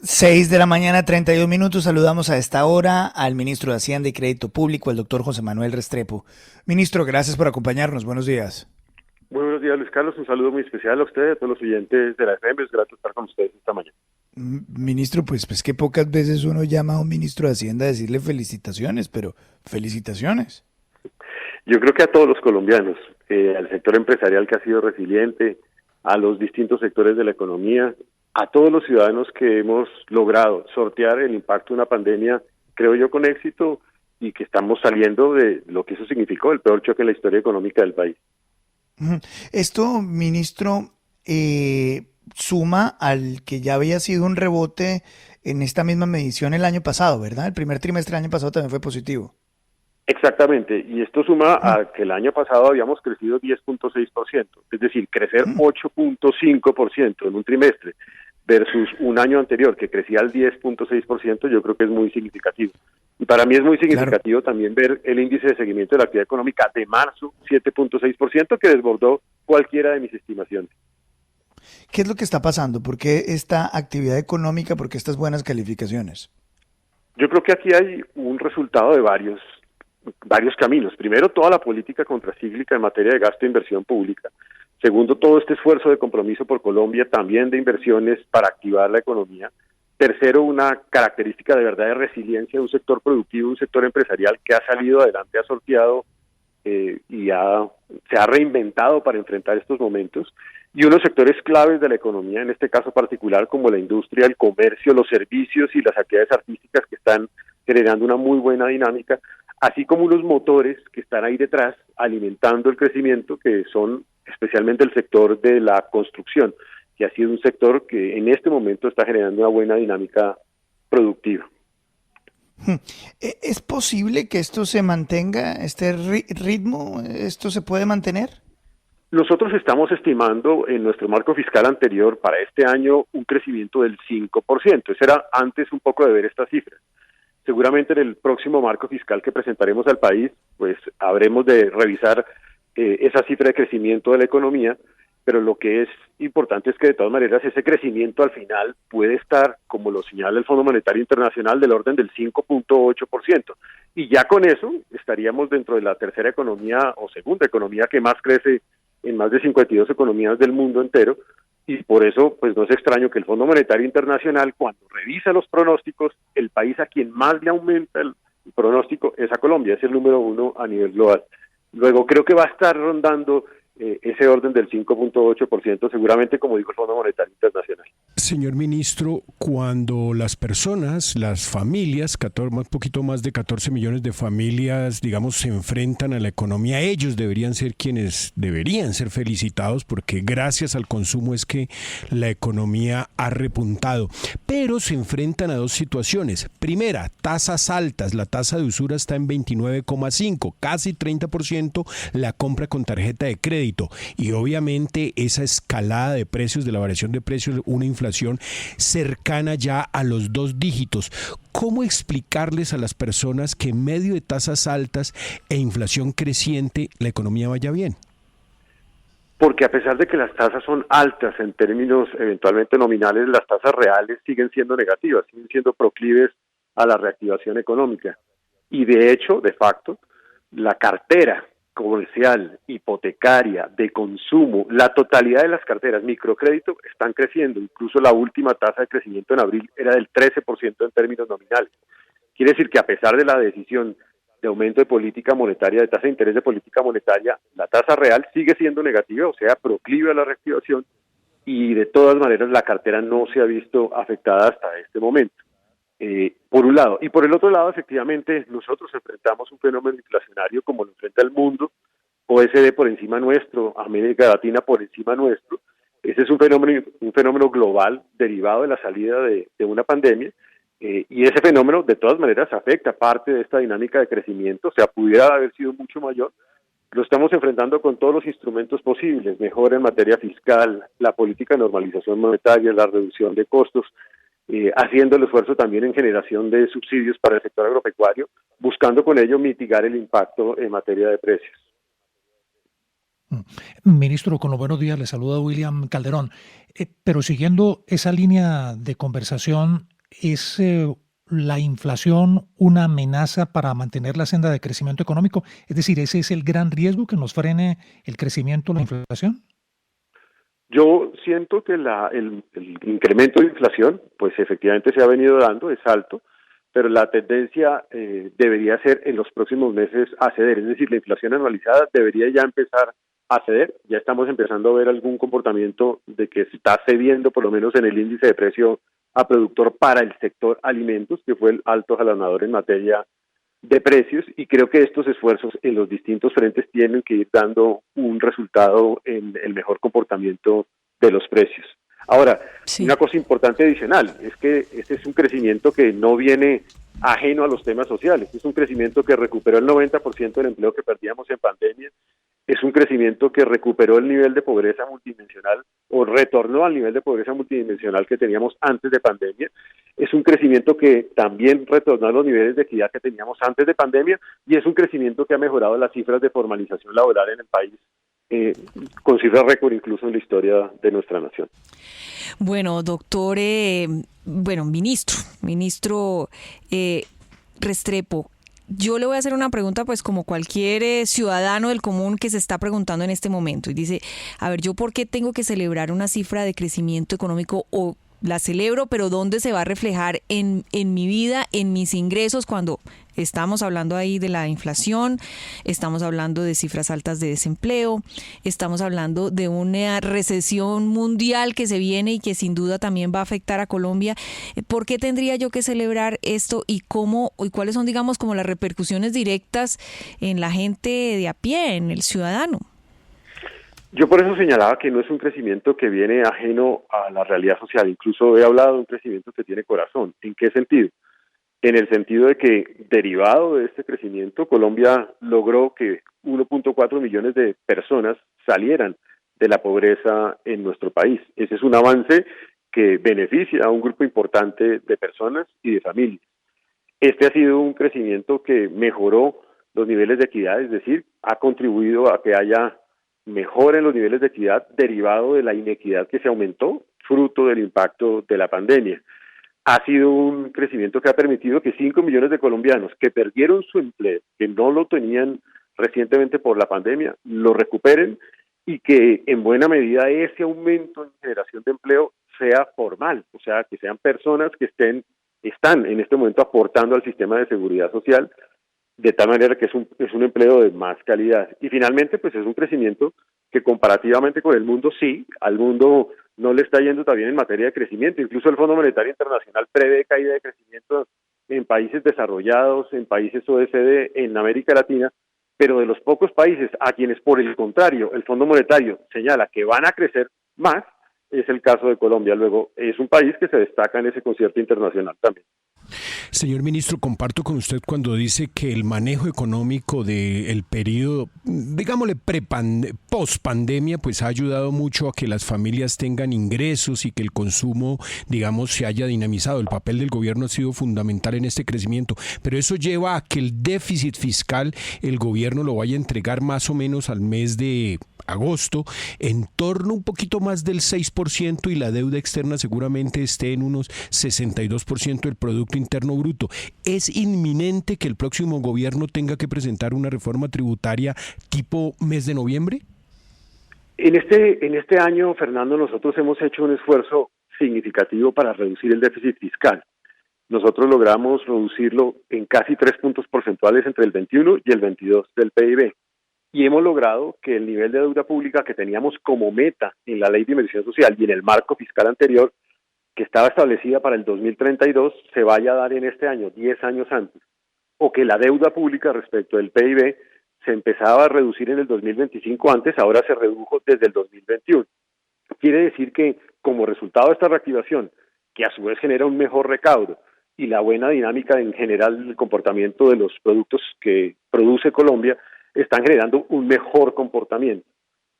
6 de la mañana, 32 minutos. Saludamos a esta hora al ministro de Hacienda y Crédito Público, el doctor José Manuel Restrepo. Ministro, gracias por acompañarnos. Buenos días. Muy buenos días, Luis Carlos. Un saludo muy especial a usted y a todos los oyentes de la FM. Es grato estar con ustedes esta mañana. Ministro, pues que pocas veces uno llama a un ministro de Hacienda a decirle felicitaciones, pero felicitaciones. Yo creo que a todos los colombianos, al sector empresarial que ha sido resiliente, a los distintos sectores de la economía, a todos los ciudadanos que hemos logrado sortear el impacto de una pandemia, creo yo, con éxito y que estamos saliendo de lo que eso significó, el peor choque en la historia económica del país. Esto, ministro, suma al que ya había sido un rebote en esta misma medición el año pasado, ¿verdad? El primer trimestre del año pasado también fue positivo. Exactamente, y esto suma a que el año pasado habíamos crecido 10.6%, es decir, crecer 8.5% en un trimestre versus un año anterior que crecía al 10.6%, yo creo que es muy significativo. Y para mí es muy Claro. significativo también ver el índice de seguimiento de la actividad económica de marzo, 7.6%, que desbordó cualquiera de mis estimaciones. ¿Qué es lo que está pasando? ¿Por qué esta actividad económica? ¿Por qué estas buenas calificaciones? Yo creo que aquí hay un resultado de varios caminos. Primero, toda la política contracíclica en materia de gasto e inversión pública. Segundo, todo este esfuerzo de compromiso por Colombia, también de inversiones para activar la economía. Tercero, una característica de verdad de resiliencia de un sector productivo, un sector empresarial que ha salido adelante, ha sorteado se ha reinventado para enfrentar estos momentos. Y unos sectores claves de la economía, en este caso particular, como la industria, el comercio, los servicios y las actividades artísticas que están generando una muy buena dinámica, así como unos motores que están ahí detrás alimentando el crecimiento, que son especialmente el sector de la construcción, que ha sido un sector que en este momento está generando una buena dinámica productiva. ¿Es posible que esto se mantenga, este ritmo? ¿Esto se puede mantener? Nosotros estamos estimando en nuestro marco fiscal anterior para este año un crecimiento del 5%. Eso era antes un poco de ver estas cifras. Seguramente en el próximo marco fiscal que presentaremos al país, pues habremos de revisar esa cifra de crecimiento de la economía, pero lo que es importante es que de todas maneras ese crecimiento al final puede estar, como lo señala el Fondo Monetario Internacional, del orden del 5.8%. Y ya con eso estaríamos dentro de la tercera economía o segunda economía que más crece en más de 52 economías del mundo entero, y por eso pues no es extraño que el Fondo Monetario Internacional, cuando revisa los pronósticos, el país a quien más le aumenta el pronóstico es a Colombia, es el número uno a nivel global. Luego creo que va a estar rondando ese orden del 5.8%, seguramente, como dijo el Fondo Monetario Internacional. Señor ministro, cuando las personas, las familias, un poquito más de 14 millones de familias, digamos, se enfrentan a la economía, ellos deberían ser quienes deberían ser felicitados porque gracias al consumo es que la economía ha repuntado. Pero se enfrentan a dos situaciones. Primera, tasas altas. La tasa de usura está en 29,5, casi 30% la compra con tarjeta de crédito. Y obviamente esa escalada de precios, de la variación de precios, una inflación cercana ya a los 2 dígitos. ¿Cómo explicarles a las personas que en medio de tasas altas e inflación creciente la economía vaya bien? Porque a pesar de que las tasas son altas en términos eventualmente nominales, las tasas reales siguen siendo negativas, siguen siendo proclives a la reactivación económica. Y de hecho, de facto, la cartera comercial, hipotecaria, de consumo, la totalidad de las carteras, microcrédito, están creciendo. Incluso la última tasa de crecimiento en abril era del 13% en términos nominales. Quiere decir que a pesar de la decisión de aumento de política monetaria, de tasa de interés de política monetaria, la tasa real sigue siendo negativa, o sea, proclive a la reactivación, y de todas maneras la cartera no se ha visto afectada hasta este momento. Por un lado. Y por el otro lado, efectivamente, nosotros enfrentamos un fenómeno inflacionario como lo enfrenta el mundo, OECD por encima nuestro, América Latina por encima nuestro. Ese es un fenómeno global derivado de la salida de una pandemia, y ese fenómeno de todas maneras afecta parte de esta dinámica de crecimiento, o sea, pudiera haber sido mucho mayor. Lo estamos enfrentando con todos los instrumentos posibles, mejora en materia fiscal, la política de normalización monetaria, la reducción de costos, haciendo el esfuerzo también en generación de subsidios para el sector agropecuario, buscando con ello mitigar el impacto en materia de precios. Ministro, con los buenos días, le saluda William Calderón. Pero siguiendo esa línea de conversación, ¿Es la inflación una amenaza para mantener la senda de crecimiento económico? Es decir, ¿ese es el gran riesgo que nos frene el crecimiento o la inflación? Yo siento que el incremento de inflación, pues efectivamente se ha venido dando, es alto, pero la tendencia debería ser en los próximos meses a ceder, es decir, la inflación anualizada debería ya empezar a ceder, ya estamos empezando a ver algún comportamiento de que se está cediendo, por lo menos en el índice de precio a productor para el sector alimentos, que fue el alto jalonador en materia de precios, y creo que estos esfuerzos en los distintos frentes tienen que ir dando un resultado en el mejor comportamiento de los precios. Ahora, Sí. una cosa importante adicional es que este es un crecimiento que no viene ajeno a los temas sociales, es un crecimiento que recuperó el 90% del empleo que perdíamos en pandemia, es un crecimiento que recuperó el nivel de pobreza multidimensional o retornó al nivel de pobreza multidimensional que teníamos antes de pandemia. Es un crecimiento que también retornó a los niveles de equidad que teníamos antes de pandemia y es un crecimiento que ha mejorado las cifras de formalización laboral en el país, con cifras récord incluso en la historia de nuestra nación. Bueno, doctor, ministro Restrepo, yo le voy a hacer una pregunta, pues como cualquier ciudadano del común que se está preguntando en este momento y dice, a ver, ¿yo por qué tengo que celebrar una cifra de crecimiento económico o la celebro, pero dónde se va a reflejar en mi vida, en mis ingresos, cuando estamos hablando ahí de la inflación, estamos hablando de cifras altas de desempleo, estamos hablando de una recesión mundial que se viene y que sin duda también va a afectar a Colombia? ¿Por qué tendría yo que celebrar esto y cómo y cuáles son, digamos, como las repercusiones directas en la gente de a pie, en el ciudadano? Yo por eso señalaba que no es un crecimiento que viene ajeno a la realidad social, incluso he hablado de un crecimiento que tiene corazón. ¿En qué sentido? En el sentido de que, derivado de este crecimiento, Colombia logró que 1.4 millones de personas salieran de la pobreza en nuestro país. Ese es un avance que beneficia a un grupo importante de personas y de familias. Este ha sido un crecimiento que mejoró los niveles de equidad, es decir, ha contribuido a que haya mejora en los niveles de equidad derivado de la inequidad que se aumentó, fruto del impacto de la pandemia. Ha sido un crecimiento que ha permitido que 5 millones de colombianos que perdieron su empleo, que no lo tenían recientemente por la pandemia, lo recuperen y que en buena medida ese aumento en generación de empleo sea formal, o sea, que sean personas que están en este momento aportando al sistema de seguridad social, de tal manera que es un empleo de más calidad. Y finalmente, pues es un crecimiento que comparativamente con el mundo, sí, al mundo no le está yendo tan bien en materia de crecimiento. Incluso el Fondo Monetario Internacional prevé caída de crecimiento en países desarrollados, en países OECD, en América Latina, pero de los pocos países a quienes, por el contrario, el Fondo Monetario señala que van a crecer más, es el caso de Colombia. Luego, es un país que se destaca en ese concierto internacional también. Señor ministro, comparto con usted cuando dice que el manejo económico del periodo, digámosle post-pandemia, pues ha ayudado mucho a que las familias tengan ingresos y que el consumo, digamos, se haya dinamizado. El papel del gobierno ha sido fundamental en este crecimiento, pero eso lleva a que el déficit fiscal, el gobierno lo vaya a entregar más o menos al mes de agosto, en torno un poquito más del 6% y la deuda externa seguramente esté en unos 62% del Producto Interno Bruto. ¿Es inminente que el próximo gobierno tenga que presentar una reforma tributaria tipo mes de noviembre? En este año, Fernando, nosotros hemos hecho un esfuerzo significativo para reducir el déficit fiscal. Nosotros logramos reducirlo en casi 3 puntos porcentuales entre el 21 y el 22 del PIB. Y hemos logrado que el nivel de deuda pública que teníamos como meta en la Ley de Inversión Social y en el marco fiscal anterior, que estaba establecida para el 2032, se vaya a dar en este año, 10 años antes. O que la deuda pública respecto del PIB se empezaba a reducir en el 2025 antes, ahora se redujo desde el 2021. Quiere decir que, como resultado de esta reactivación, que a su vez genera un mejor recaudo y la buena dinámica en general del comportamiento de los productos que produce Colombia, están generando un mejor comportamiento.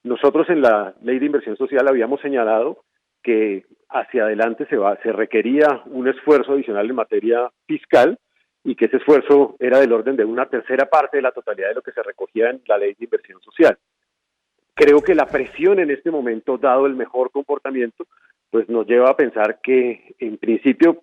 Nosotros en la Ley de Inversión Social habíamos señalado que hacia adelante se requería un esfuerzo adicional en materia fiscal y que ese esfuerzo era del orden de una tercera parte de la totalidad de lo que se recogía en la Ley de Inversión Social. Creo que la presión en este momento, dado el mejor comportamiento, pues nos lleva a pensar que en principio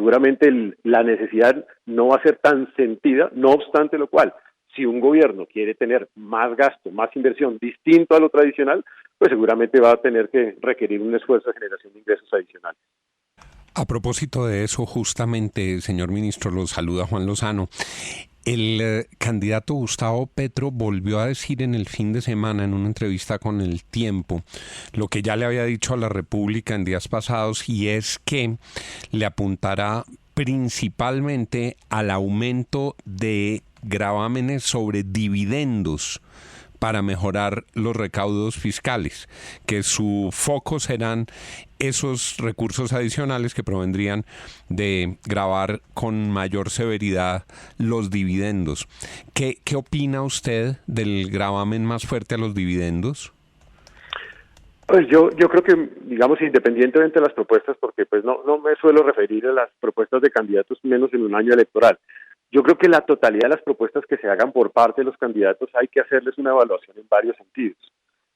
seguramente la necesidad no va a ser tan sentida, no obstante lo cual, si un gobierno quiere tener más gasto, más inversión distinto a lo tradicional, pues seguramente va a tener que requerir un esfuerzo de generación de ingresos adicionales. A propósito de eso, justamente, señor ministro, lo saluda Juan Lozano. El candidato Gustavo Petro volvió a decir en el fin de semana en una entrevista con El Tiempo lo que ya le había dicho a la República en días pasados, y es que le apuntará principalmente al aumento de gravámenes sobre dividendos para mejorar los recaudos fiscales, que su foco serán esos recursos adicionales que provendrían de gravar con mayor severidad los dividendos. ¿Qué opina usted del gravamen más fuerte a los dividendos? Pues yo creo que, digamos, independientemente de las propuestas, porque pues no me suelo referir a las propuestas de candidatos menos en un año electoral. Yo creo que la totalidad de las propuestas que se hagan por parte de los candidatos hay que hacerles una evaluación en varios sentidos.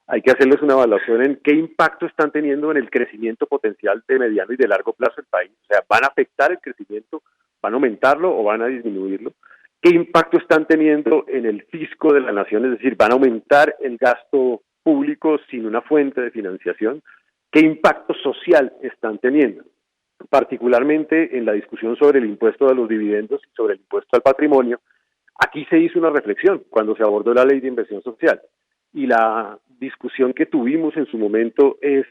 Hay que hacerles una evaluación en qué impacto están teniendo en el crecimiento potencial de mediano y de largo plazo del país. O sea, ¿van a afectar el crecimiento? ¿Van a aumentarlo o van a disminuirlo? ¿Qué impacto están teniendo en el fisco de la nación? Es decir, ¿van a aumentar el gasto público sin una fuente de financiación? ¿Qué impacto social están teniendo? Particularmente en la discusión sobre el impuesto a los dividendos y sobre el impuesto al patrimonio, aquí se hizo una reflexión cuando se abordó la ley de inversión social, y la discusión que tuvimos en su momento es,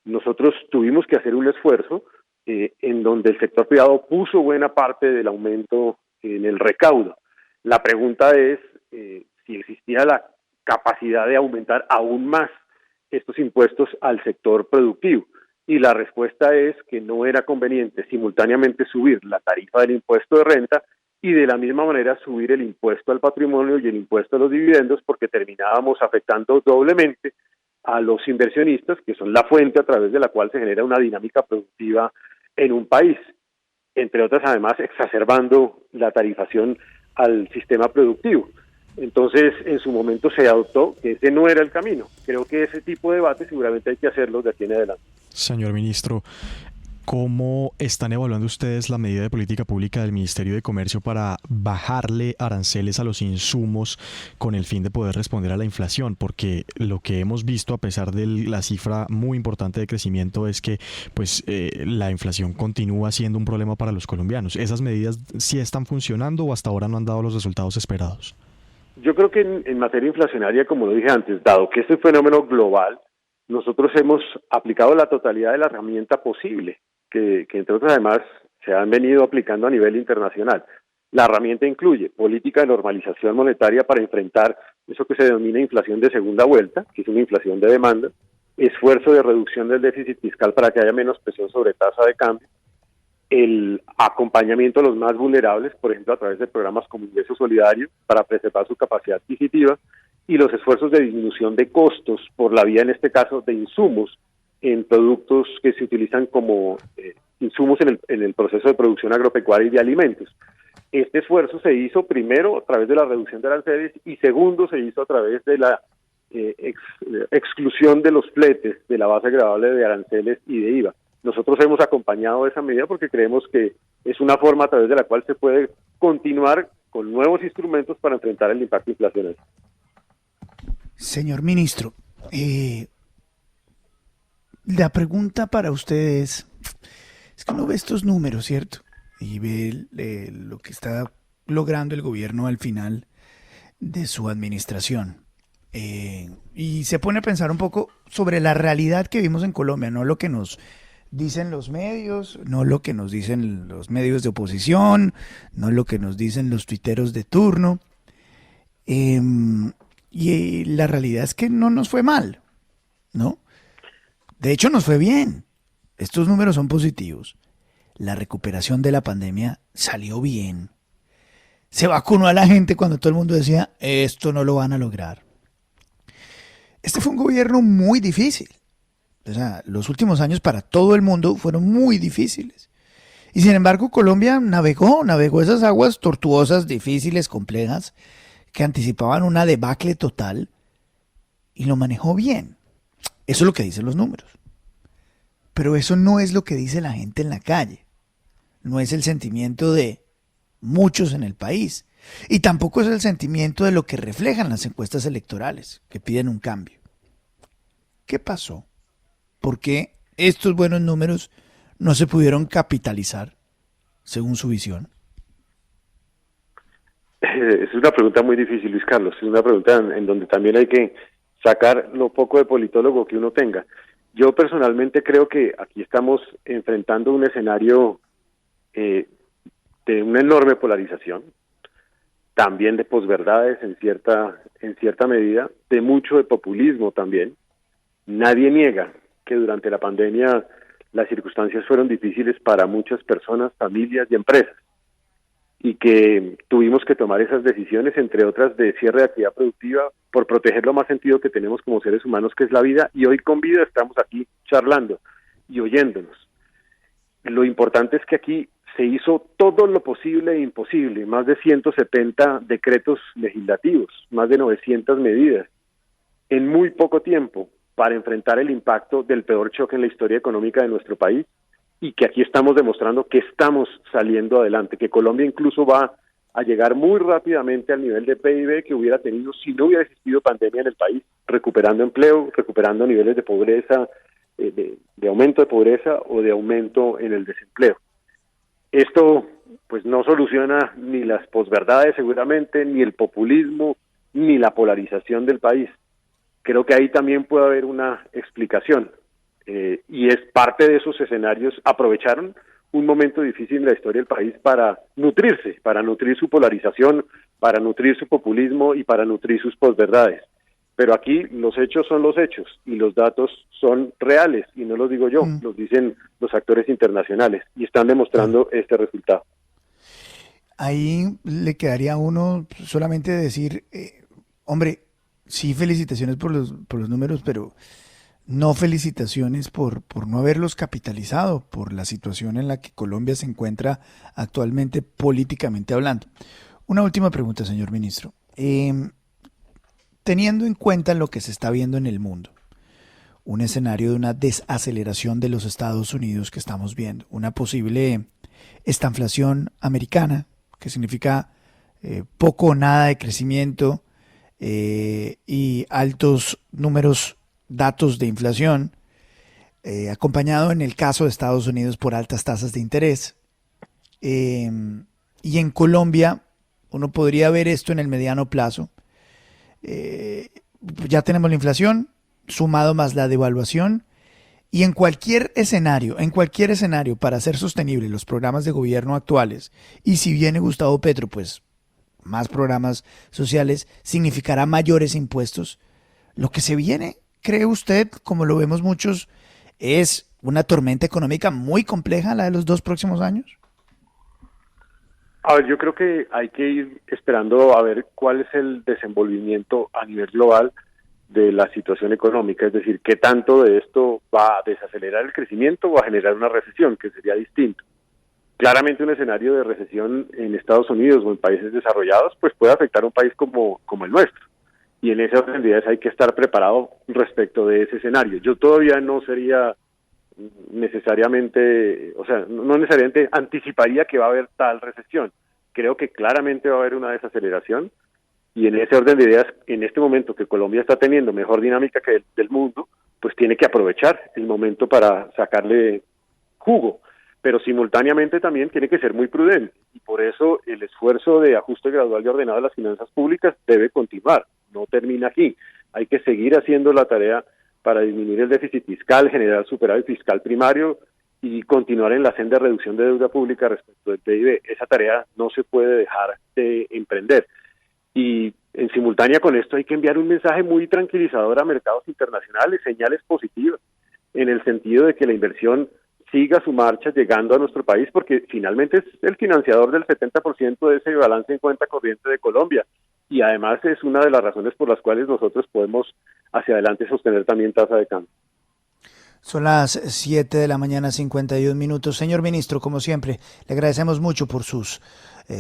nosotros tuvimos que hacer un esfuerzo en donde el sector privado puso buena parte del aumento en el recaudo. La pregunta es si existía la capacidad de aumentar aún más estos impuestos al sector productivo. Y la respuesta es que no era conveniente simultáneamente subir la tarifa del impuesto de renta y de la misma manera subir el impuesto al patrimonio y el impuesto a los dividendos, porque terminábamos afectando doblemente a los inversionistas, que son la fuente a través de la cual se genera una dinámica productiva en un país, entre otras además exacerbando la tarifación al sistema productivo. Entonces, en su momento se adoptó que ese no era el camino. Creo que ese tipo de debate seguramente hay que hacerlo de aquí en adelante. Señor ministro, ¿cómo están evaluando ustedes la medida de política pública del Ministerio de Comercio para bajarle aranceles a los insumos con el fin de poder responder a la inflación? Porque lo que hemos visto, a pesar de la cifra muy importante de crecimiento, es que la inflación continúa siendo un problema para los colombianos. ¿Esas medidas sí están funcionando o hasta ahora no han dado los resultados esperados? Yo creo que en materia inflacionaria, como lo dije antes, dado que este fenómeno global, nosotros hemos aplicado la totalidad de la herramienta posible, que entre otras además se han venido aplicando a nivel internacional. La herramienta incluye política de normalización monetaria para enfrentar eso que se denomina inflación de segunda vuelta, que es una inflación de demanda, esfuerzo de reducción del déficit fiscal para que haya menos presión sobre tasa de cambio, el acompañamiento a los más vulnerables, por ejemplo, a través de programas como Ingreso Solidario, para preservar su capacidad adquisitiva, y los esfuerzos de disminución de costos por la vía, en este caso, de insumos en productos que se utilizan como insumos en el proceso de producción agropecuaria y de alimentos. Este esfuerzo se hizo primero a través de la reducción de aranceles y segundo se hizo a través de la exclusión de los fletes de la base gravable de aranceles y de IVA. Nosotros hemos acompañado esa medida porque creemos que es una forma a través de la cual se puede continuar con nuevos instrumentos para enfrentar el impacto inflacionario. Señor ministro, la pregunta para usted es que uno ve estos números, ¿cierto? Y ve lo que está logrando el gobierno al final de su administración. Y se pone a pensar un poco sobre la realidad que vivimos en Colombia, no lo que nos dicen los medios, no lo que nos dicen los medios de oposición, no lo que nos dicen los tuiteros de turno. Y la realidad es que no nos fue mal, ¿no? De hecho, nos fue bien. Estos números son positivos. La recuperación de la pandemia salió bien. Se vacunó a la gente cuando todo el mundo decía, esto no lo van a lograr. Este fue un gobierno muy difícil. O sea, los últimos años para todo el mundo fueron muy difíciles. Y sin embargo, Colombia navegó esas aguas tortuosas, difíciles, complejas, que anticipaban una debacle total y lo manejó bien. Eso es lo que dicen los números. Pero eso no es lo que dice la gente en la calle. no es el sentimiento de muchos en el país. Y tampoco es el sentimiento de lo que reflejan las encuestas electorales, que piden un cambio. ¿Qué pasó? ¿Por qué estos buenos números no se pudieron capitalizar, según su visión? Es una pregunta muy difícil, Luis Carlos. Es una pregunta en donde también hay que sacar lo poco de politólogo que uno tenga. Yo personalmente creo que aquí estamos enfrentando un escenario de una enorme polarización, también de posverdades en cierta medida, de mucho de populismo también. Nadie niega que durante la pandemia las circunstancias fueron difíciles para muchas personas, familias y empresas, y que tuvimos que tomar esas decisiones, entre otras de cierre de actividad productiva, por proteger lo más sentido que tenemos como seres humanos, que es la vida, y hoy con vida estamos aquí charlando y oyéndonos. Lo importante es que aquí se hizo todo lo posible e imposible, más de 170 decretos legislativos, más de 900 medidas, en muy poco tiempo, para enfrentar el impacto del peor choque en la historia económica de nuestro país, y que aquí estamos demostrando que estamos saliendo adelante, que Colombia incluso va a llegar muy rápidamente al nivel de PIB que hubiera tenido si no hubiera existido pandemia en el país, recuperando empleo, recuperando niveles de pobreza, de aumento de pobreza o de aumento en el desempleo. Esto pues no soluciona ni las posverdades seguramente, ni el populismo, ni la polarización del país. Creo que ahí también puede haber una explicación, y es parte de esos escenarios. Aprovecharon un momento difícil en la historia del país para nutrirse, para nutrir su polarización, para nutrir su populismo y para nutrir sus posverdades. Pero aquí los hechos son los hechos y los datos son reales, y no los digo yo, los dicen los actores internacionales, y están demostrando este resultado. Ahí le quedaría a uno solamente decir, hombre, sí, felicitaciones por los números, pero no felicitaciones por no haberlos capitalizado, por la situación en la que Colombia se encuentra actualmente políticamente hablando. Una última pregunta, señor ministro. Teniendo en cuenta lo que se está viendo en el mundo, un escenario de una desaceleración de los Estados Unidos que estamos viendo, una posible estanflación americana, que significa poco o nada de crecimiento, y altos datos de inflación, acompañado en el caso de Estados Unidos por altas tasas de interés. Y en Colombia uno podría ver esto en el mediano plazo. Ya tenemos la inflación, sumado más la devaluación, y en cualquier escenario para hacer sostenibles los programas de gobierno actuales, y si viene Gustavo Petro, pues más programas sociales, significará mayores impuestos. Lo que se viene, ¿cree usted, como lo vemos muchos, es una tormenta económica muy compleja la de los 2 próximos años? A ver, yo creo que hay que ir esperando a ver cuál es el desenvolvimiento a nivel global de la situación económica, es decir, qué tanto de esto va a desacelerar el crecimiento o a generar una recesión, que sería distinto. Claramente un escenario de recesión en Estados Unidos o en países desarrollados pues puede afectar a un país como el nuestro, y en ese orden de ideas hay que estar preparado respecto de ese escenario. Yo todavía no sería necesariamente, no necesariamente anticiparía que va a haber tal recesión. Creo que claramente va a haber una desaceleración, y en ese orden de ideas, en este momento que Colombia está teniendo mejor dinámica que del mundo, pues tiene que aprovechar el momento para sacarle jugo, pero simultáneamente también tiene que ser muy prudente, y por eso el esfuerzo de ajuste gradual y ordenado de las finanzas públicas debe continuar, no termina aquí. Hay que seguir haciendo la tarea para disminuir el déficit fiscal, generar superávit fiscal primario y continuar en la senda de reducción de deuda pública respecto del PIB. Esa tarea no se puede dejar de emprender. Y en simultánea con esto hay que enviar un mensaje muy tranquilizador a mercados internacionales, señales positivas, en el sentido de que la inversión siga su marcha llegando a nuestro país, porque finalmente es el financiador del 70% de ese balance en cuenta corriente de Colombia, y además es una de las razones por las cuales nosotros podemos hacia adelante sostener también tasa de cambio. Son las 7 de la mañana, 51 minutos. Señor ministro, como siempre, le agradecemos mucho por sus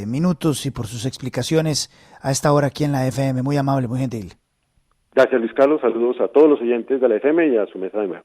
minutos y por sus explicaciones a esta hora aquí en la FM. Muy amable, muy gentil. Gracias, Luis Carlos. Saludos a todos los oyentes de la FM y a su mesa de nuevo.